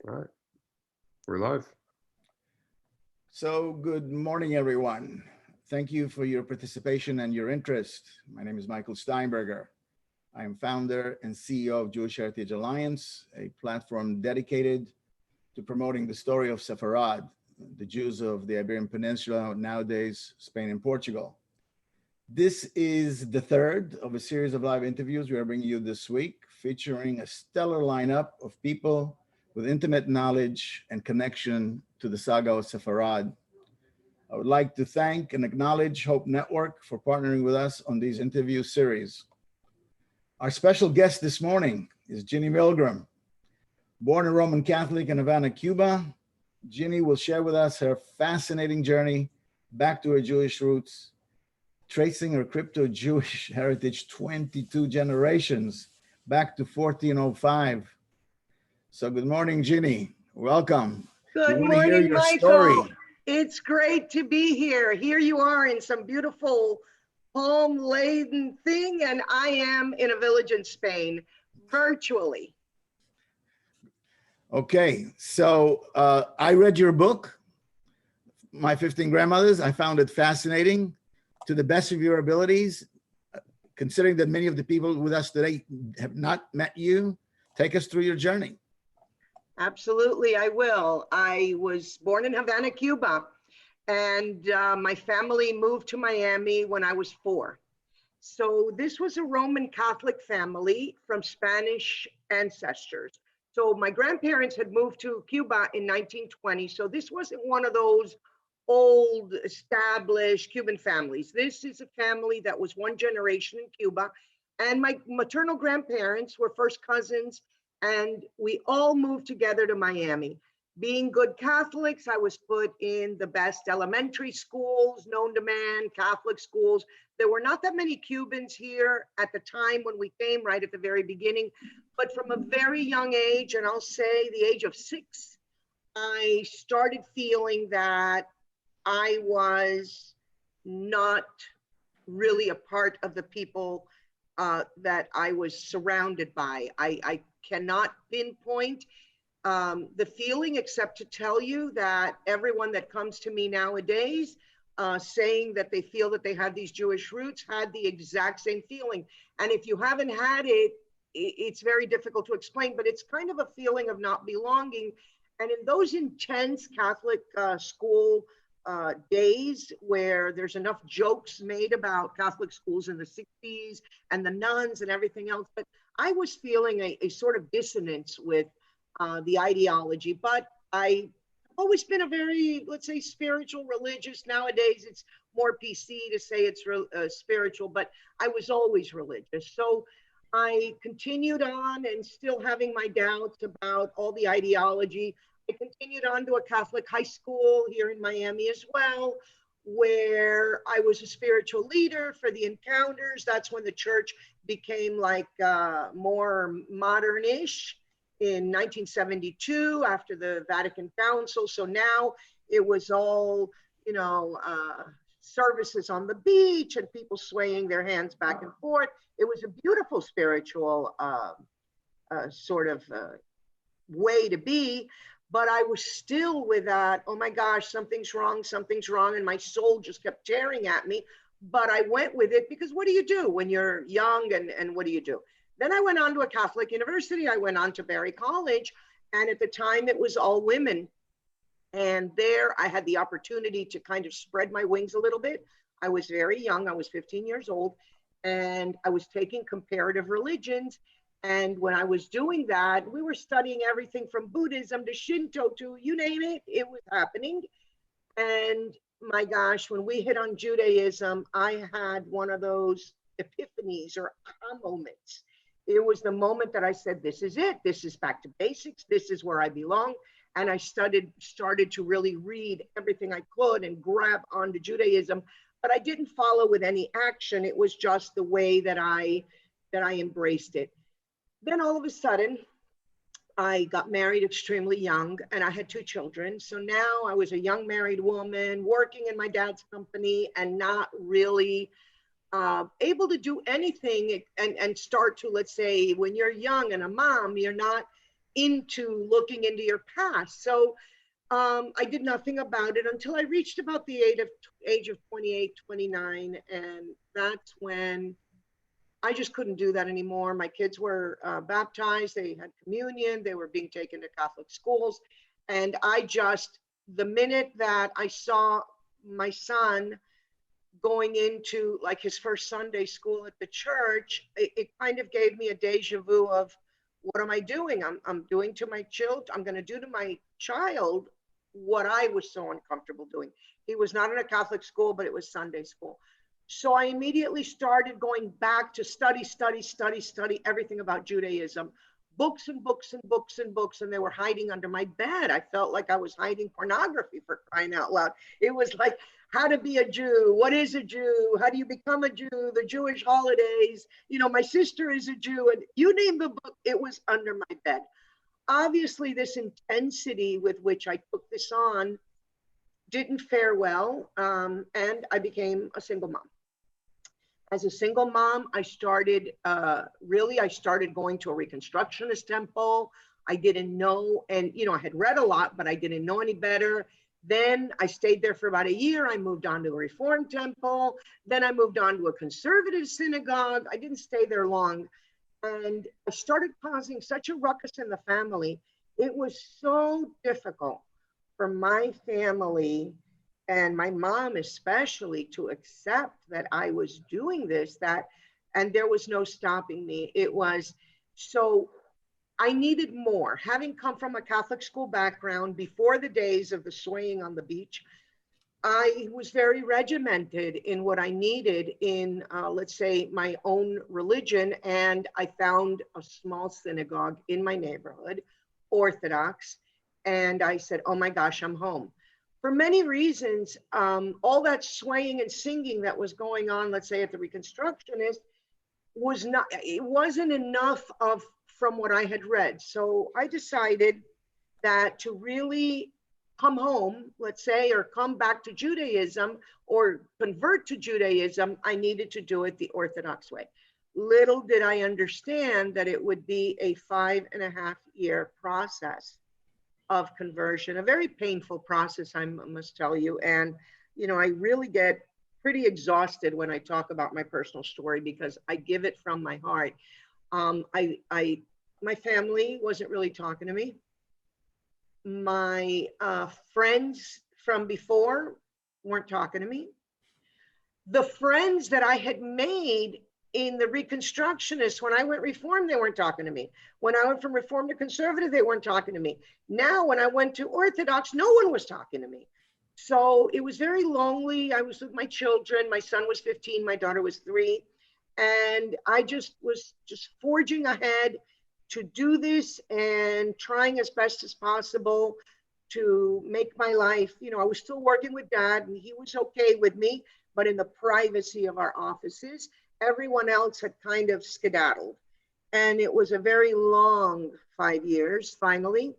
All right, we're live. So, good morning, everyone. Thank you for your participation and your interest. My name is Michael Steinberger. I am founder and CEO of Jewish Heritage Alliance, a platform dedicated to promoting the story of Sepharad, the Jews of the Iberian Peninsula, nowadays Spain and Portugal. This is the third of a series of live interviews we are bringing you this week, featuring a stellar lineup of people with intimate knowledge and connection to the saga of Sepharad. I would like to thank and acknowledge Hope Network for partnering with us on these interview series. Our special guest this morning is Ginny Milgram. Born a Roman Catholic in Havana, Cuba, Ginny will share with us her fascinating journey back to her Jewish roots, tracing her crypto-Jewish heritage 22 generations back to 1405. So good morning, Ginny. Welcome. Good We want to hear morning, your Michael. story. It's great to be here. Here you are in some beautiful palm-laden thing, and I am in a village in Spain, virtually. Okay, so I read your book, My 15 Grandmothers. I found it fascinating to the best of your abilities. Considering that many of the people with us today have not met you, take us through your journey. Absolutely, I will. I was born in Havana, Cuba, and my family moved to Miami when I was 4. So this was a Roman Catholic family from Spanish ancestors. So my grandparents had moved to Cuba in 1920. So this wasn't one of those old established Cuban families. This is a family that was one generation in Cuba. And my maternal grandparents were first cousins, and we all moved together to Miami. Being good Catholics, I was put in the best elementary schools known to man, Catholic schools. There were not that many Cubans here at the time when we came, right at the very beginning, but from a very young age, and I'll say the age of 6, I started feeling that I was not really a part of the people that I was surrounded by. I cannot pinpoint the feeling, except to tell you that everyone that comes to me nowadays saying that they feel that they have these Jewish roots had the exact same feeling. And if you haven't had it, it's very difficult to explain, but it's kind of a feeling of not belonging. And in those intense Catholic school days where there's enough jokes made about Catholic schools in the 60s and the nuns and everything else, but I was feeling a sort of dissonance with the ideology. But I've always been a very, let's say, spiritual, religious. Nowadays it's more PC to say it's spiritual, but I was always religious. So I continued on, and still having my doubts about all the ideology, I continued on to a Catholic high school here in Miami as well, where I was a spiritual leader for the encounters. That's when the church became like more modern-ish in 1972 after the Vatican Council. So now it was all, services on the beach and people swaying their hands back and forth. It was a beautiful spiritual sort of way to be. But I was still with that, oh my gosh, something's wrong, and my soul just kept tearing at me. But I went with it because what do you do when you're young, and what do you do? Then I went on to a Catholic university. I went on to Berry College, and at the time it was all women. And there I had the opportunity to kind of spread my wings a little bit. I was very young, I was 15 years old, and I was taking comparative religions. And when I was doing that, we were studying everything from Buddhism to Shinto to you name it, it was happening. And my gosh, when we hit on Judaism, I had one of those epiphanies or aha moments. It was the moment that I said, this is it. This is back to basics. This is where I belong. And I started to really read everything I could and grab onto Judaism, but I didn't follow with any action. It was just the way that I embraced it. Then all of a sudden, I got married extremely young, and I had 2 children. So now I was a young married woman working in my dad's company and not really able to do anything and start to, let's say, when you're young and a mom, you're not into looking into your past. So I did nothing about it until I reached about the age of 28, 29. And that's when I just couldn't do that anymore. My kids were baptized, they had communion, they were being taken to Catholic schools. And the minute that I saw my son going into like his first Sunday school at the church, it kind of gave me a deja vu of what am I doing? I'm doing to my child, I'm going to do to my child what I was so uncomfortable doing. He was not in a Catholic school, but it was Sunday school. So I immediately started going back to study everything about Judaism, books and books and books and books, and they were hiding under my bed. I felt like I was hiding pornography, for crying out loud. It was like, how to be a Jew, what is a Jew, how do you become a Jew, the Jewish holidays, you know, my sister is a Jew, and you name the book, it was under my bed. Obviously, this intensity with which I took this on didn't fare well, and I became a single mom. As a single mom, I started going to a Reconstructionist temple. I didn't know, and you know, I had read a lot, but I didn't know any better. Then I stayed there for about a year. I moved on to a Reform temple. Then I moved on to a conservative synagogue. I didn't stay there long. And I started causing such a ruckus in the family. It was so difficult for my family and my mom especially to accept that I was doing this, and there was no stopping me. It was, so I needed more. Having come from a Catholic school background before the days of the swaying on the beach, I was very regimented in what I needed in, let's say, my own religion. And I found a small synagogue in my neighborhood, Orthodox. And I said, oh my gosh, I'm home. For many reasons, all that swaying and singing that was going on, let's say at the Reconstructionist, it wasn't enough from what I had read. So I decided that to really come home, let's say, or come back to Judaism or convert to Judaism, I needed to do it the Orthodox way. Little did I understand that it would be a 5.5-year process of conversion, a very painful process, I must tell you. And, you know, I really get pretty exhausted when I talk about my personal story because I give it from my heart. My family wasn't really talking to me. My friends from before weren't talking to me. The friends that I had made in the Reconstructionists, when I went Reform, they weren't talking to me. When I went from Reform to Conservative, they weren't talking to me. Now, when I went to Orthodox, no one was talking to me. So it was very lonely. I was with my children. My son was 15, my daughter was 3. And I was forging ahead to do this and trying as best as possible to make my life, you know, I was still working with Dad and he was okay with me, but in the privacy of our offices, everyone else had kind of skedaddled. And it was a very long 5 years. Finally,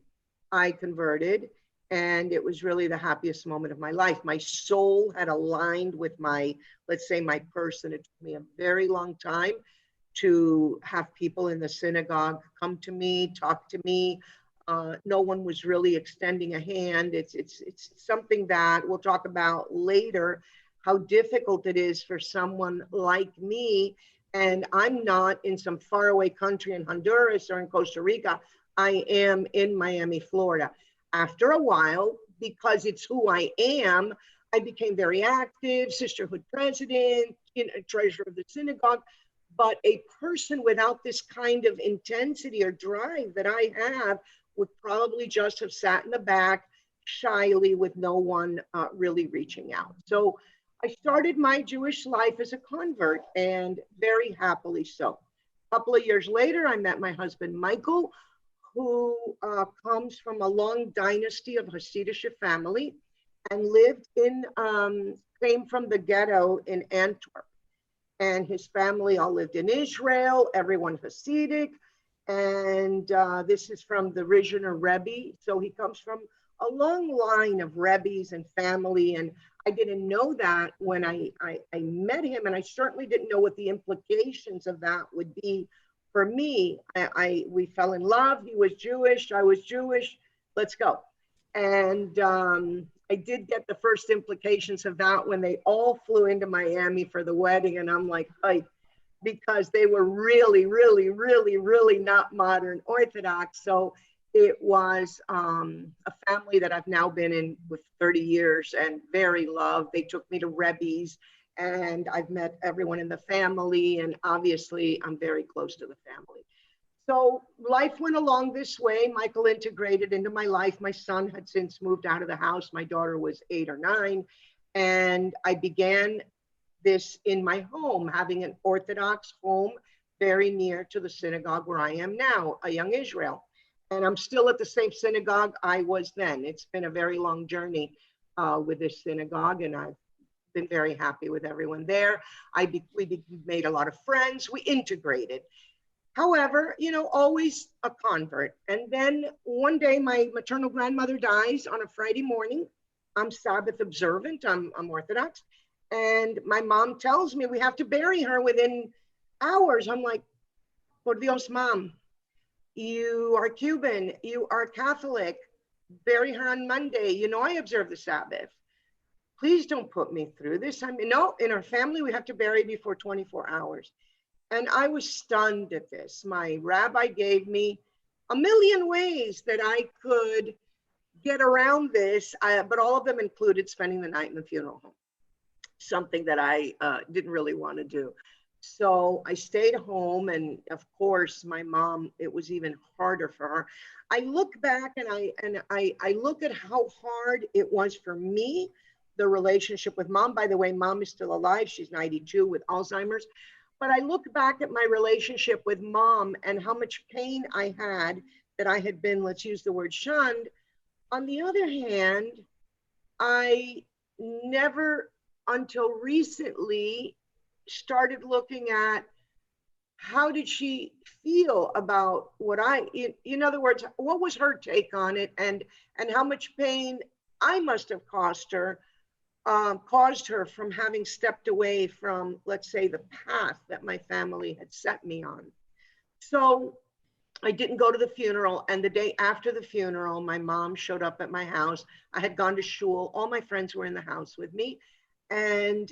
I converted, and it was really the happiest moment of my life. My soul had aligned with my, let's say, my person. It took me a very long time to have people in the synagogue come to me, talk to me. No one was really extending a hand. It's something that we'll talk about later, how difficult it is for someone like me. And I'm not in some faraway country in Honduras or in Costa Rica. I am in Miami, Florida. After a while, because it's who I am, I became very active, sisterhood president, treasurer of the synagogue. But a person without this kind of intensity or drive that I have would probably just have sat in the back shyly with no one really reaching out. So I started my Jewish life as a convert, and very happily so. A couple of years later, I met my husband, Michael, who comes from a long dynasty of Hasidic family and came from the ghetto in Antwerp. And his family all lived in Israel, everyone Hasidic. And this is from the Rizhiner Rebbe. So he comes from a long line of Rebbes and family. And I didn't know that when I met him. And I certainly didn't know what the implications of that would be for me, we fell in love. He was Jewish, I was Jewish. Let's go. And I did get the first implications of that when they all flew into Miami for the wedding. And I'm like, hey, because they were really, really, really, really not modern Orthodox. So it was a family that I've now been in with 30 years and very loved. They took me to Rebbe's, and I've met everyone in the family. And obviously, I'm very close to the family. So life went along this way. Michael integrated into my life. My son had since moved out of the house. My daughter was 8 or 9. And I began this in my home, having an Orthodox home very near to the synagogue where I am now, a Young Israel. And I'm still at the same synagogue I was then. It's been a very long journey with this synagogue, and I've been very happy with everyone there. We made a lot of friends. We integrated. However, you know, always a convert. And then one day my maternal grandmother dies on a Friday morning. I'm Sabbath observant, I'm Orthodox. And my mom tells me we have to bury her within hours. I'm like, por Dios, Mom, you are Cuban, you are Catholic, bury her on Monday. You know, I observe the Sabbath. Please don't put me through this. I mean, no, in our family, we have to bury before 24 hours. And I was stunned at this. My rabbi gave me a million ways that I could get around this, but all of them included spending the night in the funeral home, something that I didn't really want to do. So I stayed home, and of course, my mom, it was even harder for her. I look back and I look at how hard it was for me, the relationship with Mom. By the way, Mom is still alive. She's 92 with Alzheimer's. But I look back at my relationship with Mom and how much pain I had, that I had been, let's use the word, shunned. On the other hand, I never until recently started looking at how did she feel about what in other words, what was her take on it, and how much pain I must have caused her from having stepped away from, let's say, the path that my family had set me on. So I didn't go to the funeral. And the day after the funeral, my mom showed up at my house. I had gone to shul. All my friends were in the house with me. And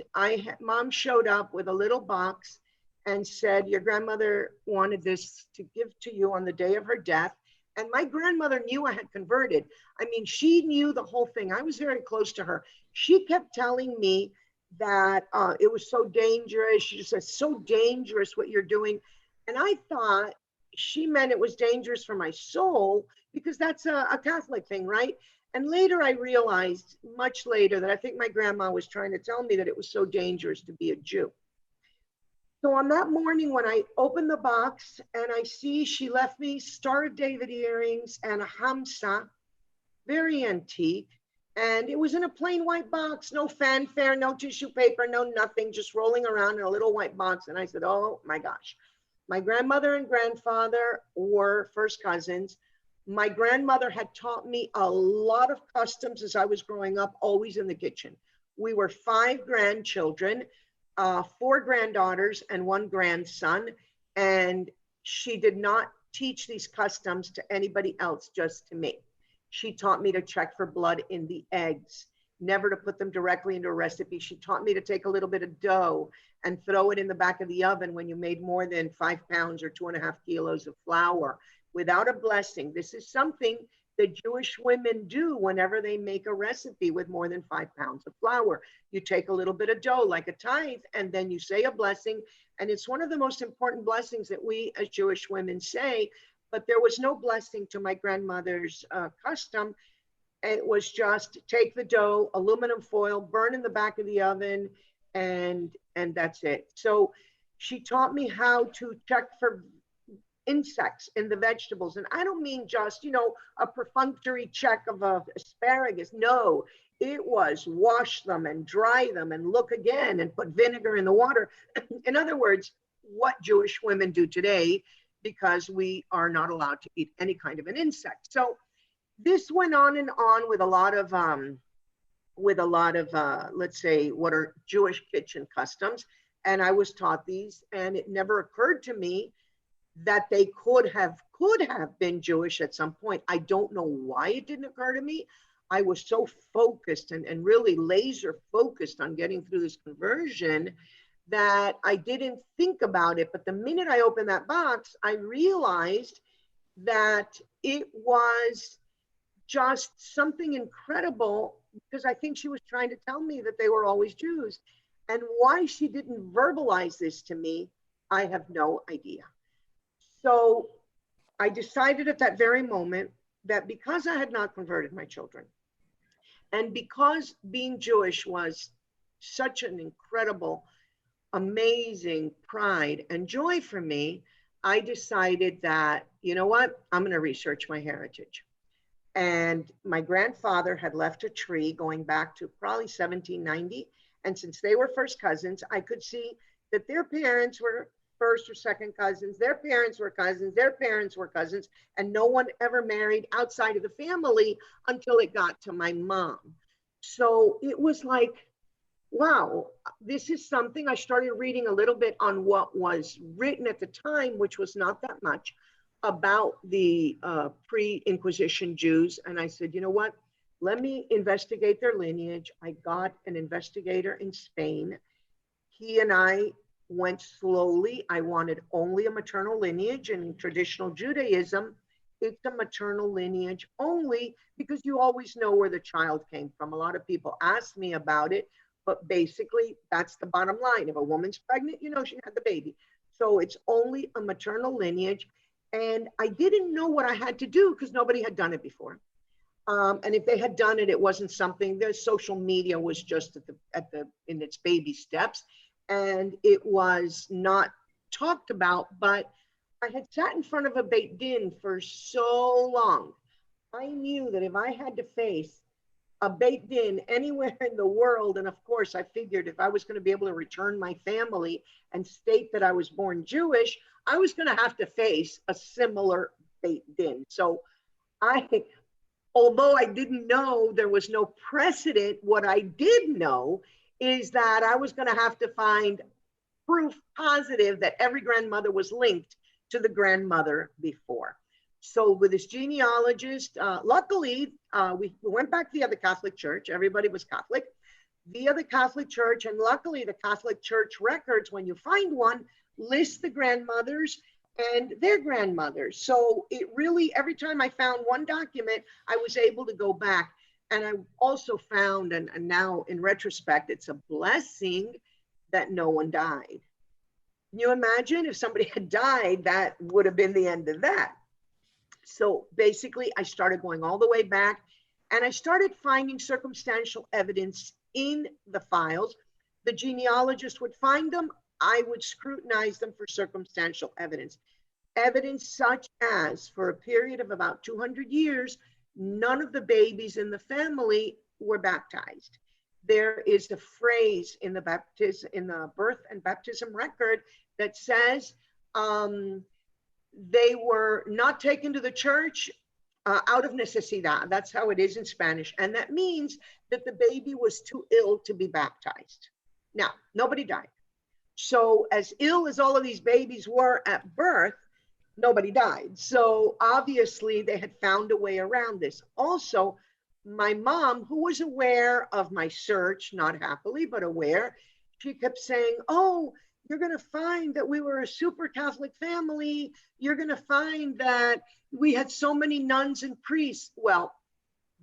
Mom showed up with a little box and said, your grandmother wanted this to give to you on the day of her death. And my grandmother knew I had converted. I mean, she knew the whole thing. I was very close to her. She kept telling me that it was so dangerous. She just said, so dangerous what you're doing. And I thought she meant it was dangerous for my soul, because that's a Catholic thing, right? And later I realized, much later, that I think my grandma was trying to tell me that it was so dangerous to be a Jew. So on that morning, when I opened the box and I see she left me Star of David earrings and a hamsa, very antique, and it was in a plain white box, no fanfare, no tissue paper, no nothing, just rolling around in a little white box. And I said, oh my gosh. My grandmother and grandfather were first cousins. My grandmother had taught me a lot of customs as I was growing up, always in the kitchen. We were 5 grandchildren, 4 granddaughters and 1 grandson. And she did not teach these customs to anybody else, just to me. She taught me to check for blood in the eggs, never to put them directly into a recipe. She taught me to take a little bit of dough and throw it in the back of the oven when you made more than 5 pounds or 2.5 kilos of flour without a blessing. This is something that Jewish women do whenever they make a recipe with more than 5 pounds of flour. You take a little bit of dough, like a tithe, and then you say a blessing. And it's one of the most important blessings that we as Jewish women say. But there was no blessing to my grandmother's custom. It was just take the dough, aluminum foil, burn in the back of the oven, and that's it. So she taught me how to check for insects in the vegetables. And I don't mean just, you know, a perfunctory check of asparagus. No, it was wash them and dry them and look again and put vinegar in the water. In other words, what Jewish women do today, because we are not allowed to eat any kind of an insect. So this went on and on with a lot of, let's say, what are Jewish kitchen customs. And I was taught these, and it never occurred to me that they could have been Jewish at some point. I don't know why it didn't occur to me. I was so focused and really laser focused on getting through this conversion that I didn't think about it. But the minute I opened that box, I realized that it was just something incredible, because I think she was trying to tell me that they were always Jews. And why she didn't verbalize this to me, I have no idea. So I decided at that very moment that because I had not converted my children, and because being Jewish was such an incredible, amazing pride and joy for me, I decided that, you know what, I'm going to research my heritage. And my grandfather had left a tree going back to probably 1790. And since they were first cousins, I could see that their parents were first or second cousins, their parents were cousins, their parents were cousins, and no one ever married outside of the family until it got to my mom. So it was like, wow, this is something. I started reading a little bit on what was written at the time, which was not that much, about the pre-Inquisition Jews. And I said, you know what? Let me investigate their lineage. I got an investigator in Spain. He and I went slowly. I wanted only a maternal lineage. And in traditional Judaism, it's a maternal lineage only, because you always know where the child came from. A lot of people ask me about it, but basically that's the bottom line. If a woman's pregnant, you know she had the baby. So it's only a maternal lineage. And I didn't know what I had to do because nobody had done it before. And if they had done it, it wasn't something. The social media was just in its baby steps, and it was not talked about. But I had sat in front of a Beit Din for so long. I knew that if I had to face a Beit Din anywhere in the world, and of course I figured if I was going to be able to return my family and state that I was born Jewish, I was going to have to face a similar Beit Din. So although I didn't know there was no precedent, what I did know is that I was going to have to find proof positive that every grandmother was linked to the grandmother before. So with this genealogist, luckily, we went back via the Catholic Church. Everybody was Catholic via the Catholic Church. And luckily, the Catholic Church records, when you find one, list the grandmothers and their grandmothers. So it really, every time I found one document, I was able to go back. And I also found, and now in retrospect, it's a blessing that no one died. Can you imagine if somebody had died, that would have been the end of that. So basically, I started going all the way back, and I started finding circumstantial evidence in the files. The genealogist would find them. I would scrutinize them for circumstantial evidence. Evidence such as, for a period of about 200 years, none of the babies in the family were baptized. There is a phrase in the birth and baptism record that says they were not taken to the church out of necesidad. That's how it is in Spanish. And that means that the baby was too ill to be baptized. Now, nobody died. So as ill as all of these babies were at birth, nobody died. So obviously they had found a way around this. Also, my mom, who was aware of my search, not happily, but aware, she kept saying, oh, you're going to find that we were a super Catholic family. You're going to find that we had so many nuns and priests. Well,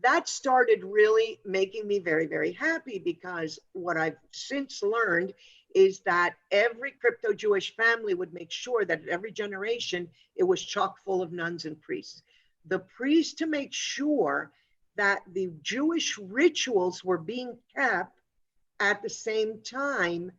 that started really making me very, very happy, because what I've since learned is that every crypto-Jewish family would make sure that at every generation, it was chock full of nuns and priests. The priests, to make sure that the Jewish rituals were being kept at the same time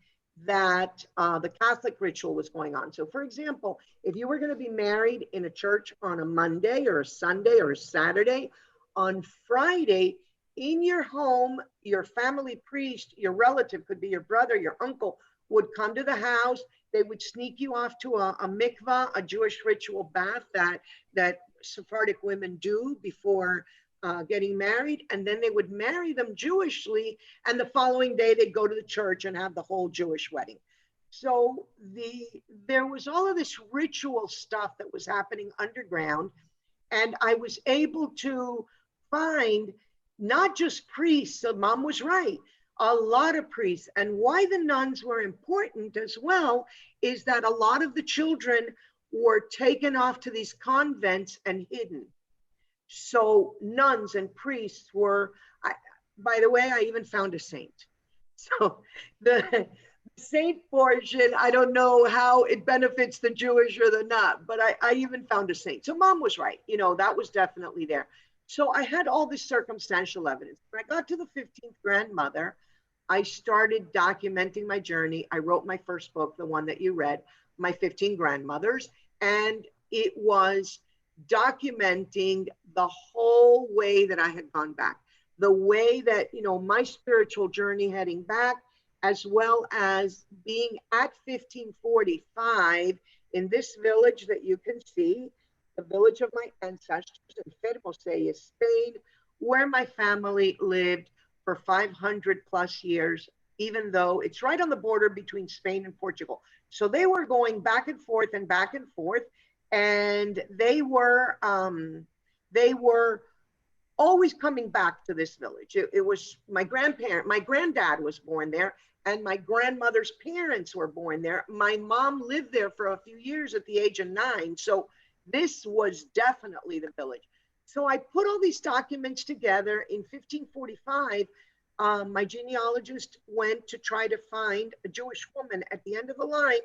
that the Catholic ritual was going on. So for example, if you were going to be married in a church on a Monday or a Sunday or a Saturday, on Friday, in your home, your family priest, your relative, could be your brother, your uncle, would come to the house. They would sneak you off to a mikvah, a Jewish ritual bath that Sephardic women do before getting married. And then they would marry them Jewishly. And the following day, they'd go to the church and have the whole Jewish wedding. So there was all of this ritual stuff that was happening underground, and I was able to find not just priests, so mom was right, a lot of priests. And why the nuns were important as well is that a lot of the children were taken off to these convents and hidden. So nuns and priests were, by the way, I even found a saint. So the saint portion, I don't know how it benefits the Jewish or the not, but I even found a saint. So mom was right. You know, that was definitely there. So I had all this circumstantial evidence. When I got to the 15th grandmother, I started documenting my journey. I wrote my first book, the one that you read, My 15 Grandmothers, and it was documenting the whole way that I had gone back, the way that, you know, my spiritual journey heading back, as well as being at 1545 in this village that you can see, the village of my ancestors in Fermosella, Spain, where my family lived for 500 plus years, even though it's right on the border between Spain and Portugal. So they were going back and forth and back and forth, and they were always coming back to this village. It was my granddad was born there, and my grandmother's parents were born there. My mom lived there for a few years at the age of 9. So this was definitely the village. So I put all these documents together in 1545. My genealogist went to try to find a Jewish woman at the end of the line.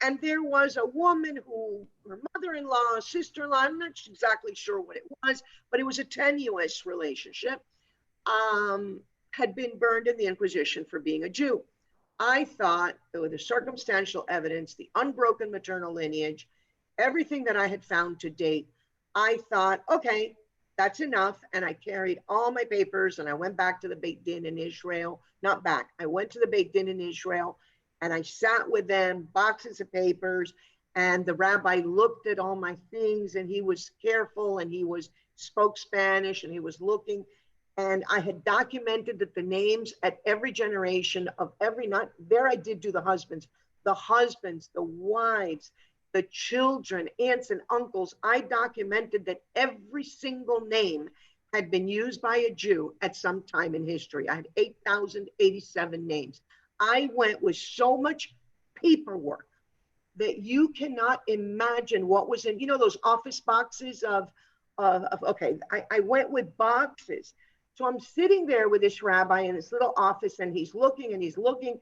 And there was a woman who, her mother-in-law, sister-in-law, I'm not exactly sure what it was, but it was a tenuous relationship, had been burned in the Inquisition for being a Jew. I thought that with the circumstantial evidence, the unbroken maternal lineage, everything that I had found to date, I thought, okay, that's enough. And I carried all my papers and I went back to the Beit Din in Israel. Not back, I went to the Beit Din in Israel and I sat with them, boxes of papers, and the rabbi looked at all my things and he was careful and he spoke Spanish and he was looking. And I had documented that the names at every generation of every, not there I did do the husbands, the wives, the children, aunts and uncles. I documented that every single name had been used by a Jew at some time in history. I had 8,087 names. I went with so much paperwork that you cannot imagine what was in, you know, those office boxes okay, I went with boxes. So I'm sitting there with this rabbi in this little office and he's looking and he's looking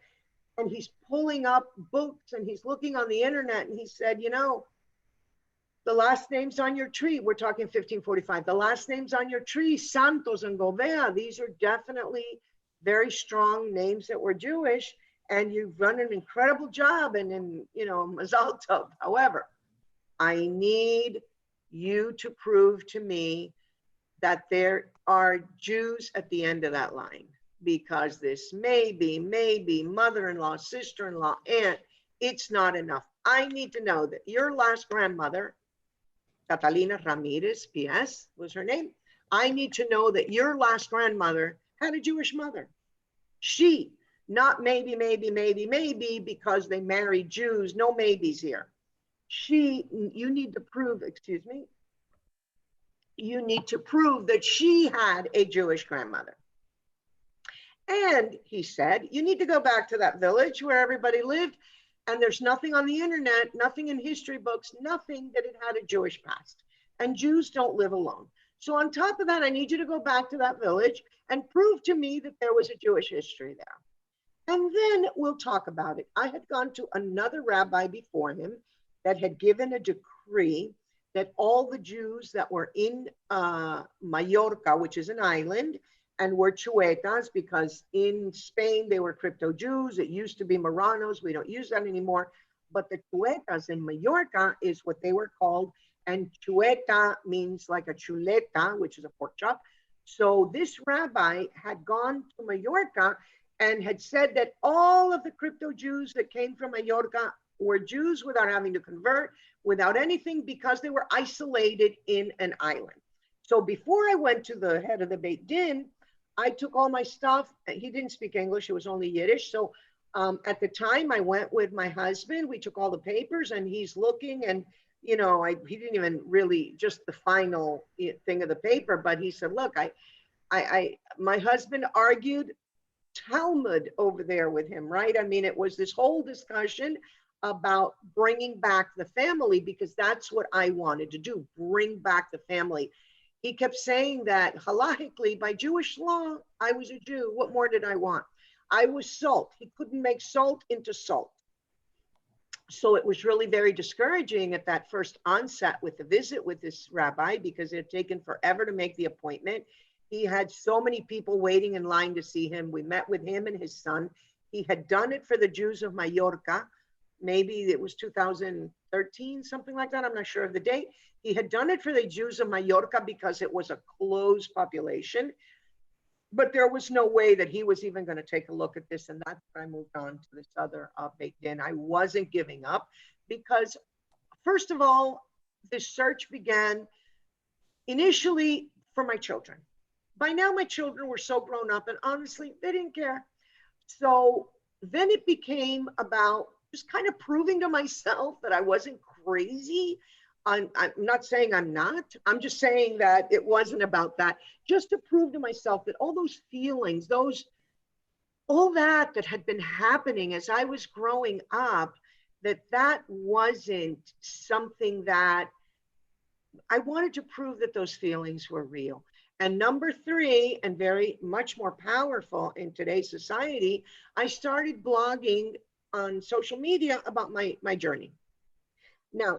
and he's pulling up books and he's looking on the internet and he said, you know, the last names on your tree, we're talking 1545, the last names on your tree, Santos and Govea, these are definitely very strong names that were Jewish, and you've done an incredible job, and you know, Mazal Tov. However, I need you to prove to me that there are Jews at the end of that line, because this maybe mother-in-law, sister-in-law, aunt, it's not enough. I need to know that your last grandmother, Catalina Ramirez, P.S. was her name. I need to know that your last grandmother had a Jewish mother. She, not maybe, because they married Jews, no maybes here. You need to prove, you need to prove that she had a Jewish grandmother. And he said, you need to go back to that village where everybody lived, and there's nothing on the internet, nothing in history books, nothing that it had a Jewish past. And Jews don't live alone. So on top of that, I need you to go back to that village and prove to me that there was a Jewish history there. And then we'll talk about it. I had gone to another rabbi before him that had given a decree that all the Jews that were in Mallorca, which is an island, and were Chuetas, because in Spain they were crypto Jews. It used to be Marranos. We don't use that anymore. But the Chuetas in Mallorca is what they were called. And chueta means like a chuleta, which is a pork chop. So this rabbi had gone to Mallorca and had said that all of the crypto Jews that came from Mallorca were Jews without having to convert, without anything, because they were isolated in an island. So before I went to the head of the Beit Din, I took all my stuff. He didn't speak English, it was only Yiddish. So At the time, I went with my husband. We took all the papers, and he's looking, and you know, he didn't even really just the final thing of the paper, but he said, "Look, my husband argued Talmud over there with him, right? I mean, it was this whole discussion about bringing back the family because that's what I wanted to do, bring back the family." He kept saying that halachically, by Jewish law, I was a Jew. What more did I want? I was salt. He couldn't make salt into salt. So it was really very discouraging at that first onset with the visit with this rabbi because it had taken forever to make the appointment. He had so many people waiting in line to see him. We met with him and his son. He had done it for the Jews of Mallorca. Maybe it was 2013, something like that. I'm not sure of the date. He had done it for the Jews of Mallorca because it was a closed population. But there was no way that he was even going to take a look at this. And that's when I moved on to this other Beit Din. I wasn't giving up because, first of all, this search began initially for my children. By now, my children were so grown up, and honestly, they didn't care. So then it became about just kind of proving to myself that I wasn't crazy. I'm not saying I'm not. I'm just saying that it wasn't about that. Just to prove to myself that all those feelings, all that had been happening as I was growing up, that wasn't something that I wanted to prove that those feelings were real. And number three, and very much more powerful in today's society, I started blogging on social media about my journey. Now,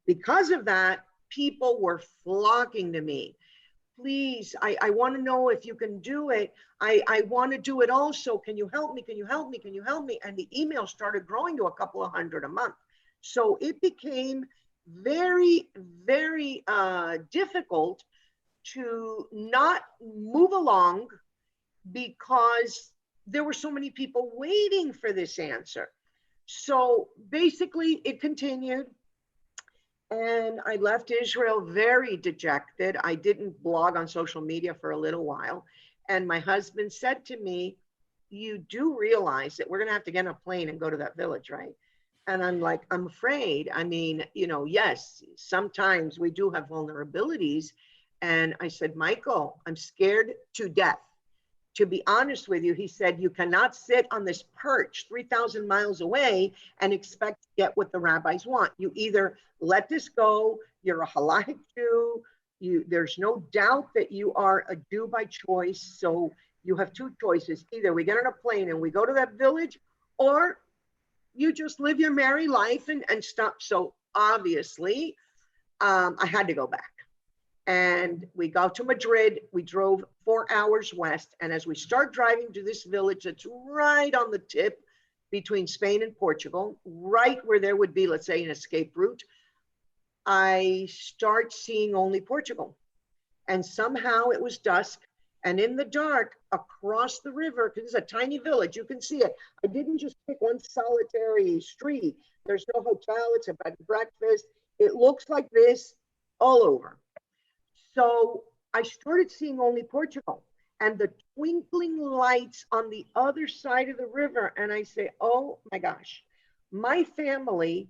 because of that, people were flocking to me. Please, I want to know if you can do it. I want to do it also. Can you help me? Can you help me? Can you help me? And the emails started growing to a couple of hundred a month. So it became very, very difficult to not move along because there were so many people waiting for this answer. So basically it continued, and I left Israel very dejected. I didn't blog on social media for a little while. And my husband said to me, "You do realize that we're going to have to get on a plane and go to that village, right?" And I'm like, "I'm afraid. I mean, you know, yes, sometimes we do have vulnerabilities." And I said, "Michael, I'm scared to death. To be honest with you," he said, "you cannot sit on this perch 3,000 miles away and expect to get what the rabbis want. You either let this go, you're a halachic Jew, there's no doubt that you are a Jew by choice. So you have two choices. Either we get on a plane and we go to that village, or you just live your merry life and stop." So obviously, I had to go back. And we got to Madrid. We drove 4 hours west. And as we start driving to this village that's right on the tip between Spain and Portugal, right where there would be, let's say, an escape route, I start seeing only Portugal. And somehow it was dusk. And in the dark, across the river, because it's a tiny village, you can see it. I didn't just pick one solitary street. There's no hotel. It's a bed and breakfast. It looks like this all over. So I started seeing only Portugal and the twinkling lights on the other side of the river. And I say, "Oh my gosh, my family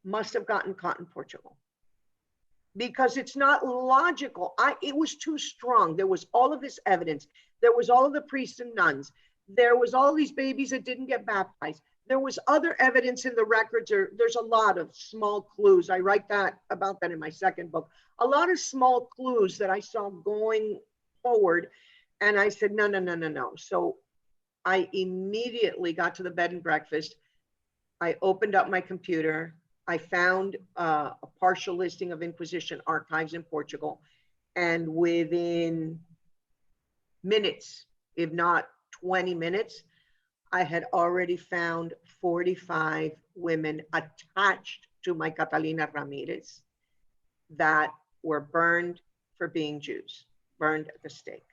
must have gotten caught in Portugal." Because it's not logical. It was too strong. There was all of this evidence. There was all of the priests and nuns. There was all these babies that didn't get baptized. There was other evidence in the records. There's a lot of small clues. I write about that in my second book. A lot of small clues that I saw going forward. And I said, no. So I immediately got to the bed and breakfast. I opened up my computer. I found a partial listing of Inquisition archives in Portugal. And within minutes, if not 20 minutes, I had already found 45 women attached to my Catalina Ramirez that were burned for being Jews, burned at the stake.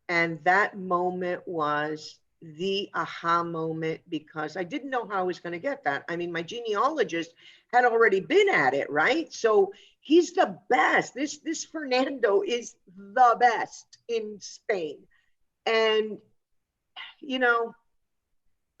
And that moment was the aha moment, because I didn't know how I was going to get that. I mean, my genealogist had already been at it, right? So he's the best. This Fernando is the best in Spain. And you know,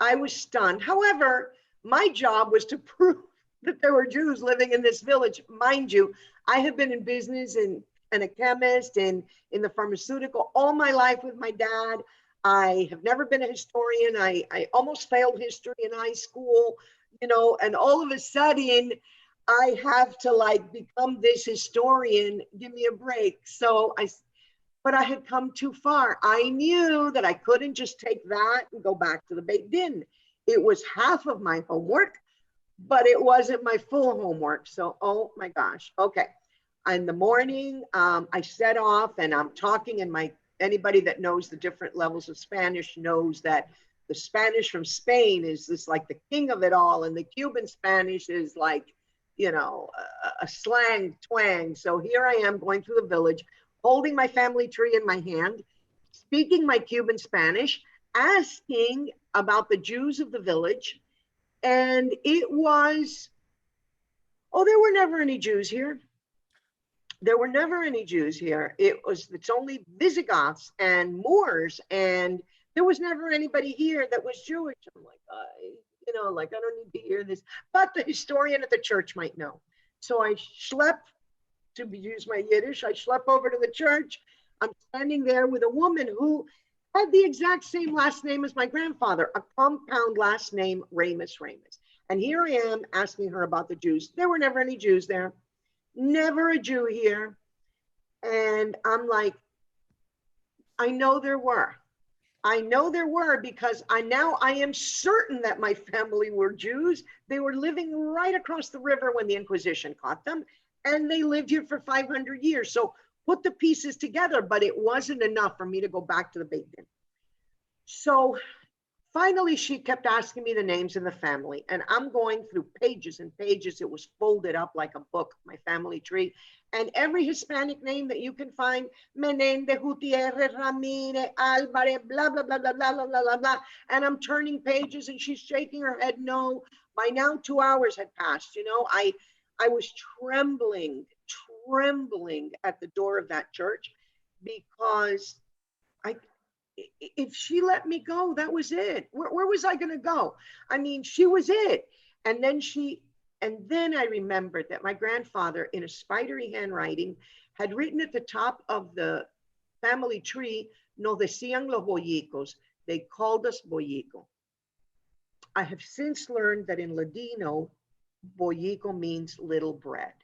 I was stunned. However, my job was to prove that there were Jews living in this village. Mind you, I have been in business and a chemist and in the pharmaceutical all my life with my dad. I have never been a historian. I almost failed history in high school, you know, and all of a sudden I have to like become this historian. Give me a break. But I had come too far. I knew that I couldn't just take that and go back to the Beit Din. It was half of my homework, but it wasn't my full homework. So, oh my gosh. Okay. In the morning, I set off and I'm talking and anybody that knows the different levels of Spanish knows that the Spanish from Spain is this like the king of it all. And the Cuban Spanish is like, you know, a slang twang. So here I am going through the village, holding my family tree in my hand, speaking my Cuban Spanish, asking about the Jews of the village. And it was, oh, there were never any Jews here. There were never any Jews here. It's only Visigoths and Moors, and there was never anybody here that was Jewish. I'm like, I don't need to hear this, but the historian at the church might know. So I schlep, to use my Yiddish, I schlep over to the church. I'm standing there with a woman who had the exact same last name as my grandfather, a compound last name, Ramus. And here I am asking her about the Jews. There were never any Jews there. Never a Jew here. And I'm like, I know there were. I know there were because I am certain that my family were Jews. They were living right across the river when the Inquisition caught them, and they lived here for 500 years. So put the pieces together, but it wasn't enough for me to go back to the Beit Din. So finally, she kept asking me the names in the family, and I'm going through pages and pages. It was folded up like a book, my family tree. And every Hispanic name that you can find, Menendez, Gutierrez, Ramirez, Alvarez, blah, blah, blah, blah, blah, blah, blah, blah, blah. And I'm turning pages and she's shaking her head no. By now, 2 hours had passed. You know, I was trembling at the door of that church because if she let me go, that was it. Where was I going to go? I mean, she was it. And then I remembered that my grandfather, in a spidery handwriting, had written at the top of the family tree, "Nos decían los bollicos." They called us bollico. I have since learned that in Ladino, bollico means little bread.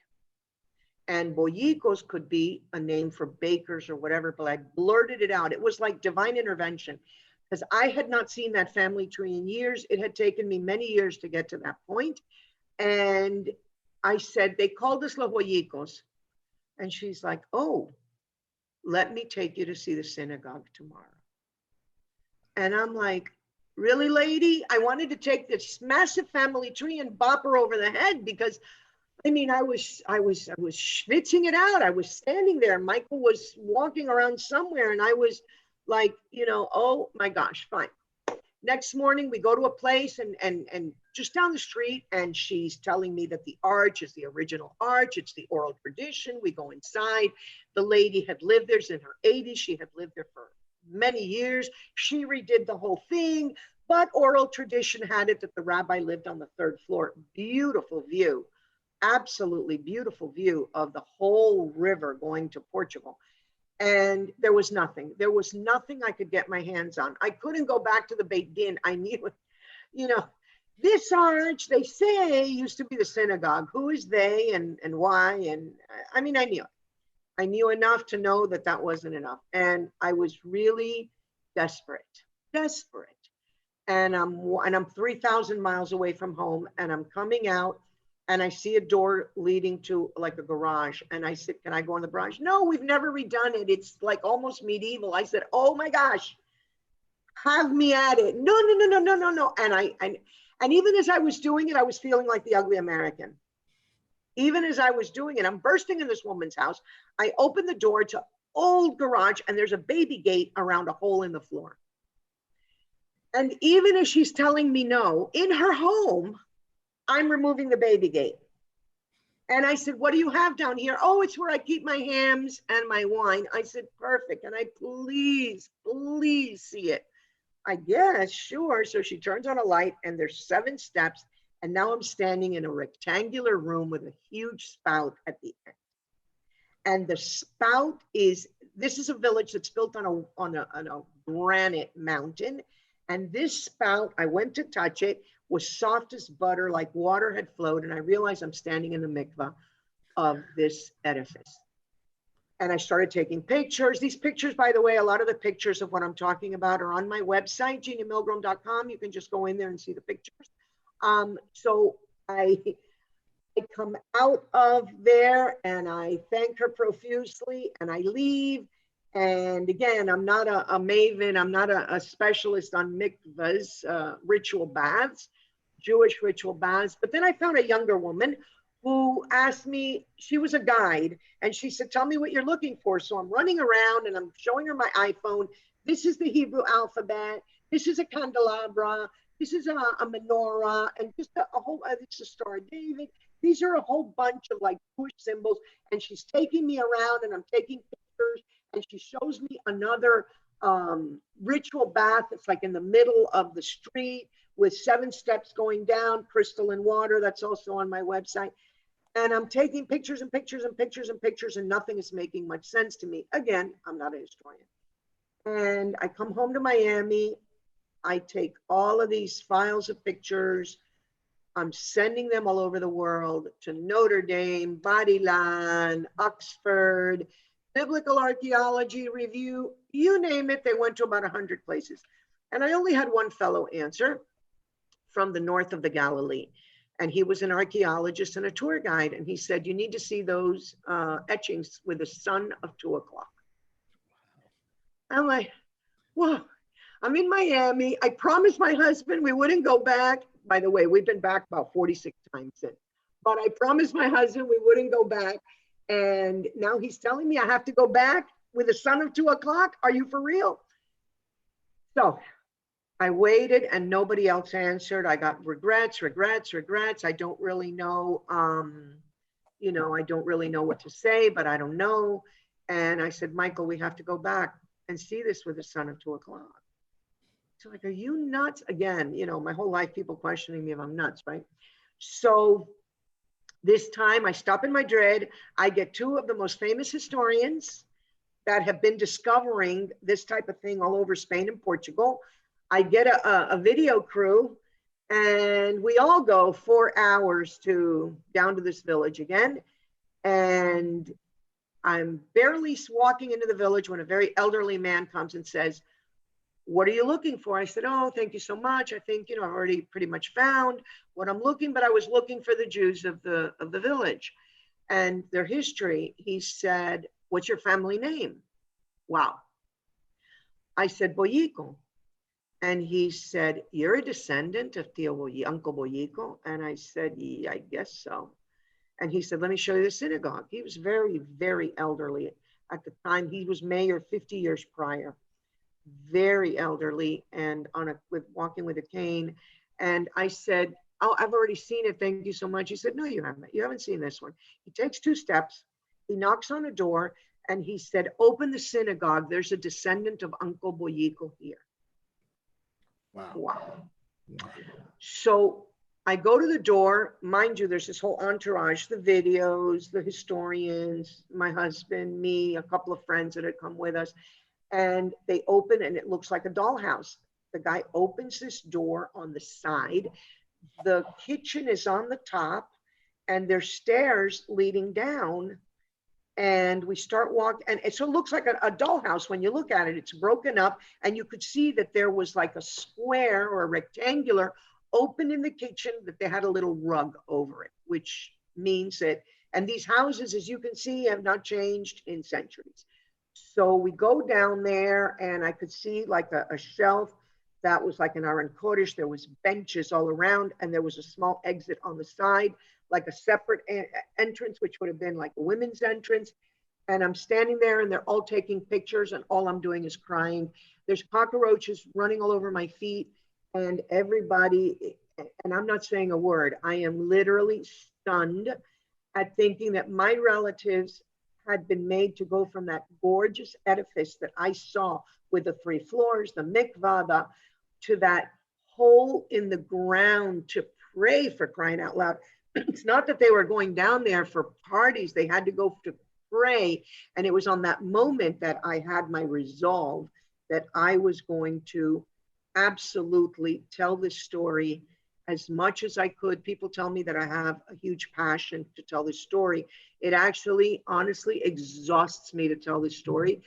And bollicos could be a name for bakers or whatever, but I blurted it out. It was like divine intervention because I had not seen that family tree in years. It had taken me many years to get to that point. And I said, they called us los bollicos. And she's like, oh, let me take you to see the synagogue tomorrow. And I'm like, really, lady? I wanted to take this massive family tree and bop her over the head because I mean, I was schwitzing it out. I was standing there. Michael was walking around somewhere and I was like, you know, oh my gosh, fine. Next morning we go to a place and just down the street and she's telling me that the arch is the original arch. It's the oral tradition. We go inside. The lady had lived there in her 80s. She had lived there for many years. She redid the whole thing, but oral tradition had it that the rabbi lived on the 3rd floor. Beautiful view. Absolutely beautiful view of the whole river going to Portugal. And there was nothing. There was nothing I could get my hands on. I couldn't go back to the Beit Din. I knew it. You know, this arch, they say, used to be the synagogue. Who is they and why? And I mean, I knew it. I knew enough to know that that wasn't enough. And I was really desperate. And I'm 3,000 miles away from home and I'm coming out. And I see a door leading to like a garage. And I said, can I go in the garage? No, we've never redone it. It's like almost medieval. I said, oh my gosh, have me at it. No. And even as I was doing it, I was feeling like the ugly American. Even as I was doing it, I'm bursting in this woman's house. I open the door to old garage and there's a baby gate around a hole in the floor. And even as she's telling me no, in her home, I'm removing the baby gate. And I said, what do you have down here? Oh, it's where I keep my hams and my wine. I said, perfect. And I please see it. I guess, sure. So she turns on a light and there's 7 steps. And now I'm standing in a rectangular room with a huge spout at the end. And the spout is, this is a village that's built on a granite mountain. And this spout, I went to touch it, was soft as butter, like water had flowed. And I realized I'm standing in the mikvah of this edifice. And I started taking pictures. These pictures, by the way, a lot of the pictures of what I'm talking about are on my website, geniamilgram.com. You can just go in there and see the pictures. So I come out of there and I thank her profusely and I leave. And again, I'm not a maven. I'm not a specialist on mikvahs, ritual baths, Jewish ritual baths. But then I found a younger woman who asked me, she was a guide, and she said, tell me what you're looking for. So I'm running around and I'm showing her my iPhone. This is the Hebrew alphabet. This is a candelabra. This is a menorah, and just a whole, this is a Star of David. These are a whole bunch of like Jewish symbols. And she's taking me around and I'm taking pictures, and she shows me another ritual bath. It's like in the middle of the street with 7 steps going down, crystalline water. That's also on my website. And I'm taking pictures and pictures and pictures and pictures, and nothing is making much sense to me. Again, I'm not a historian. And I come home to Miami. I take all of these files of pictures. I'm sending them all over the world to Notre Dame, Badilan, Oxford, Biblical Archaeology Review, you name it. They went to about 100 places. And I only had one fellow answer from the north of the Galilee. And he was an archaeologist and a tour guide. And he said, you need to see those etchings with the sun of 2 o'clock. I'm like, whoa, I'm in Miami. I promised my husband we wouldn't go back. By the way, we've been back about 46 times since. But I promised my husband we wouldn't go back. And now he's telling me I have to go back with the sun of 2 o'clock. Are you for real? So I waited and nobody else answered. I got regrets. I don't really know, I don't really know what to say, but I don't know. And I said, Michael, we have to go back and see this with the sun of 2 o'clock. So like, are you nuts? Again, my whole life, people questioning me if I'm nuts, right? So this time I stop in Madrid. I get 2 of the most famous historians that have been discovering this type of thing all over Spain and Portugal. I get a video crew, and we all go 4 hours down to this village again. And I'm barely walking into the village when a very elderly man comes and says, what are you looking for? I said, oh, thank you so much. I think, I've already pretty much found what I'm looking, but I was looking for the Jews of the village and their history. He said, what's your family name? Wow. I said, Boyico. And he said, you're a descendant of Uncle Boyico? And I said, yeah, I guess so. And he said, let me show you the synagogue. He was very, very elderly at the time. He was mayor 50 years prior. Very elderly and walking with a cane. And I said, oh, I've already seen it. Thank you so much. He said, no, you haven't. You haven't seen this one. He takes 2 steps. He knocks on a door and he said, open the synagogue. There's a descendant of Uncle Boyico here. Wow. So I go to the door. Mind you, there's this whole entourage, the videos, the historians, my husband, me, a couple of friends that had come with us. And they open and it looks like a dollhouse. The guy opens this door on the side. The kitchen is on the top and there's stairs leading down. And we start walking. And so it looks like a dollhouse when you look at it. It's broken up and you could see that there was like a square or a rectangular open in the kitchen that they had a little rug over it, which means that, and these houses, as you can see, have not changed in centuries. So we go down there and I could see like a shelf that was like an Aron Kodesh. There was benches all around and there was a small exit on the side, like a separate entrance, which would have been like a women's entrance. And I'm standing there and they're all taking pictures and all I'm doing is crying. There's cockroaches running all over my feet and everybody, and I'm not saying a word. I am literally stunned at thinking that my relatives had been made to go from that gorgeous edifice that I saw with the 3 floors, the mikvah, to that hole in the ground to pray, for crying out loud. It's not that they were going down there for parties. They had to go to pray. And it was on that moment that I had my resolve that I was going to absolutely tell this story as much as I could. People tell me that I have a huge passion to tell this story. It actually, honestly, exhausts me to tell this story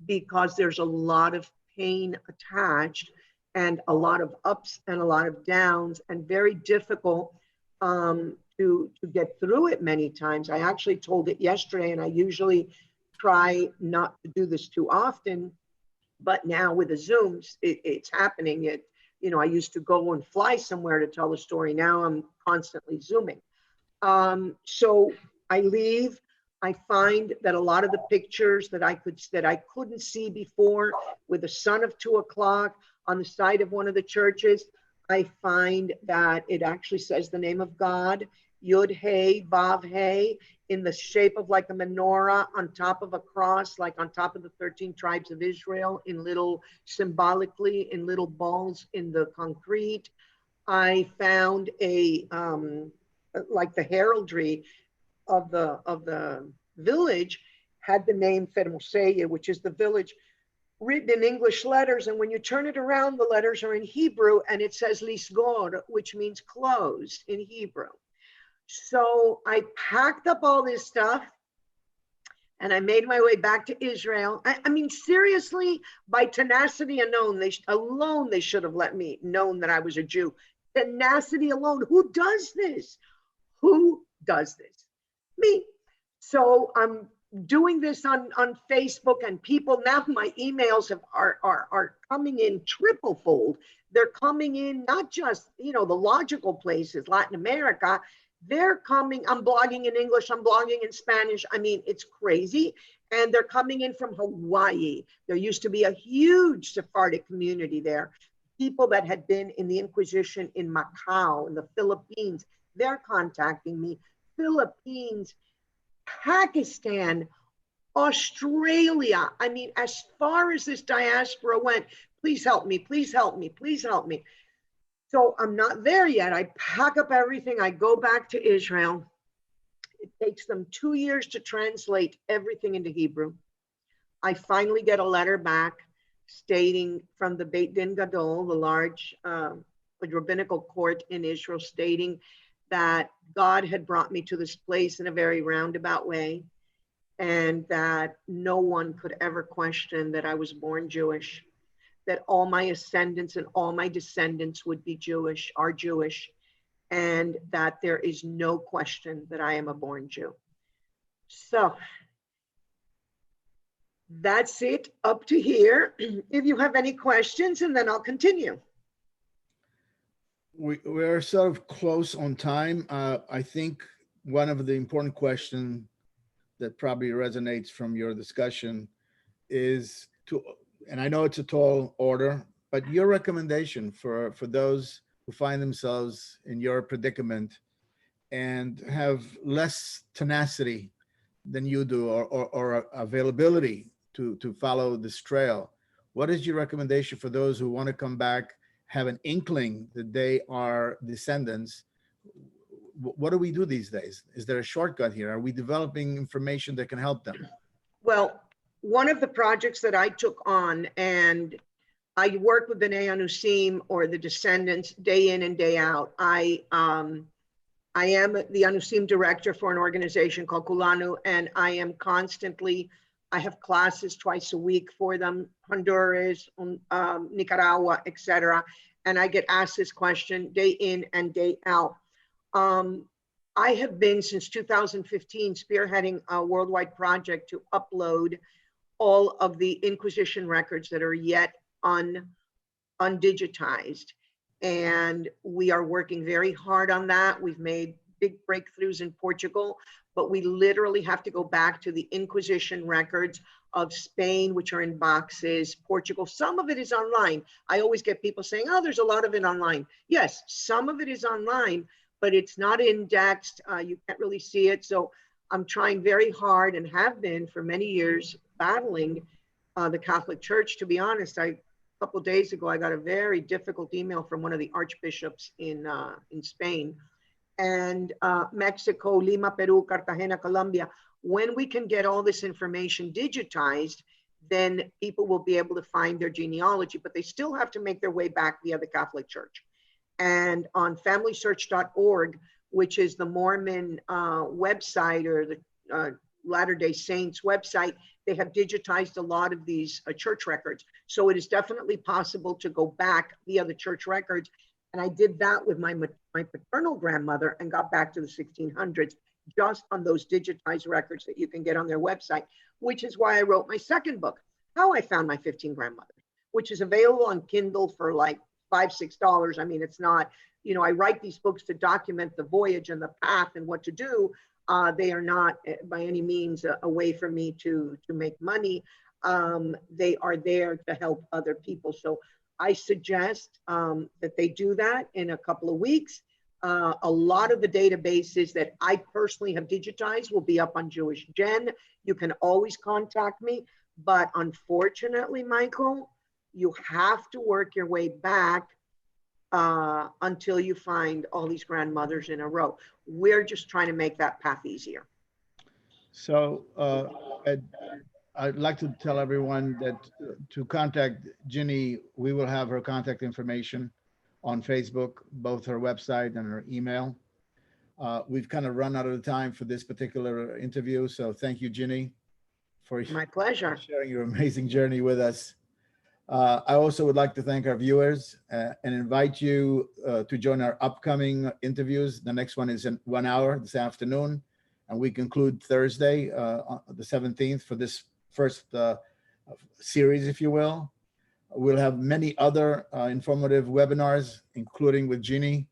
because there's a lot of pain attached and a lot of ups and a lot of downs, and very difficult to get through it many times. I actually told it yesterday, and I usually try not to do this too often, but now with the Zooms, it's happening. I used to go and fly somewhere to tell the story. Now I'm constantly Zooming. So I leave. I find that a lot of the pictures that I couldn't see before, with the sun of 2 o'clock on the side of one of the churches, I find that it actually says the name of God, Yud Hey, Vav Hey, in the shape of like a menorah on top of a cross, like on top of the 13 tribes of Israel, symbolically in little balls in the concrete. I found like the heraldry of the village had the name Fermoseye, which is the village, written in English letters. And when you turn it around, the letters are in Hebrew, and it says Lisgor, which means closed in Hebrew. So I packed up all this stuff and I made my way back to Israel. I mean, seriously, by tenacity alone, they should have let me know that I was a Jew. Tenacity alone. Who does this? Who does this? Me. So I'm doing this on Facebook, and people now, my emails are coming in triple fold. They're coming in not just, the logical places, Latin America. They're coming, I'm blogging in English, I'm blogging in Spanish. I mean, it's crazy. And they're coming in from Hawaii. There used to be a huge Sephardic community there. People that had been in the Inquisition in Macau, in the Philippines, they're contacting me. Philippines, Pakistan, Australia. I mean, as far as this diaspora went, please help me, please help me, please help me. So I'm not there yet. I pack up everything. I go back to Israel. It takes them 2 years to translate everything into Hebrew. I finally get a letter back stating from the Beit Din Gadol, the large rabbinical court in Israel, stating that God had brought me to this place in a very roundabout way, and that no one could ever question that I was born Jewish, that all my ascendants and all my descendants would be Jewish, are Jewish, and that there is no question that I am a born Jew. So that's it up to here. If you have any questions, and then I'll continue. We're sort of close on time. I think one of the important questions that probably resonates from your discussion is and I know it's a tall order, but your recommendation for those who find themselves in your predicament and have less tenacity than you do, or availability to follow this trail. What is your recommendation for those who want to come back, have an inkling that they are descendants? What do we do these days? Is there a shortcut here? Are we developing information that can help them? Well, one of the projects that I took on, and I work with B'nai Anusim, or the descendants, day in and day out. I am the Anusim director for an organization called Kulanu, and I am constantly, I have classes twice a week for them, Honduras, Nicaragua, etc. And I get asked this question day in and day out. I have been, since 2015, spearheading a worldwide project to upload all of the Inquisition records that are yet undigitized. And we are working very hard on that. We've made big breakthroughs in Portugal, but we literally have to go back to the Inquisition records of Spain, which are in boxes, Portugal. Some of it is online. I always get people saying, oh, there's a lot of it online. Yes, some of it is online, but it's not indexed. You can't really see it. So I'm trying very hard, and have been for many years, battling the Catholic Church. To be honest, I couple of days ago, I got a very difficult email from one of the archbishops in Spain and Mexico, Lima, Peru, Cartagena, Colombia. When we can get all this information digitized, then people will be able to find their genealogy, but they still have to make their way back via the Catholic Church. And on familysearch.org, which is the Mormon website or the Latter-day Saints website, they have digitized a lot of these church records. So it is definitely possible to go back via the church records. And I did that with my paternal grandmother and got back to the 1600s just on those digitized records that you can get on their website, which is why I wrote my second book, How I Found My 15 Grandmothers, which is available on Kindle for like $5, $6. I mean, it's not, you know, I write these books to document the voyage and the path and what to do. They are not by any means a way for me to make money. They are there to help other people. So I suggest that they do that in a couple of weeks. A lot of the databases that I personally have digitized will be up on Jewish Gen. You can always contact me, but unfortunately, Michael, you have to work your way back until you find all these grandmothers in a row. We're just trying to make that path easier. So I'd like to tell everyone that to contact Ginny, we will have her contact information on Facebook, both her website and her email. We've kind of run out of time for this particular interview. So thank you, Ginny, for My pleasure. sharing your amazing journey with us. I also would like to thank our viewers and invite you to join our upcoming interviews. The next one is in 1 hour this afternoon, and we conclude Thursday, the 17th, for this first series, if you will. We'll have many other informative webinars, including with Ginny.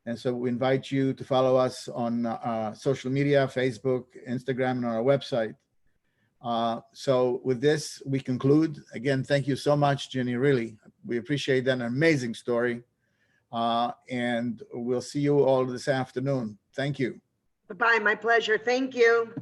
And so we invite you to follow us on social media, Facebook, Instagram, and on our website. So with this, we conclude. Again, thank you so much, Ginny, really. We appreciate that, an amazing story. And we'll see you all this afternoon. Thank you. Bye-bye, my pleasure. Thank you.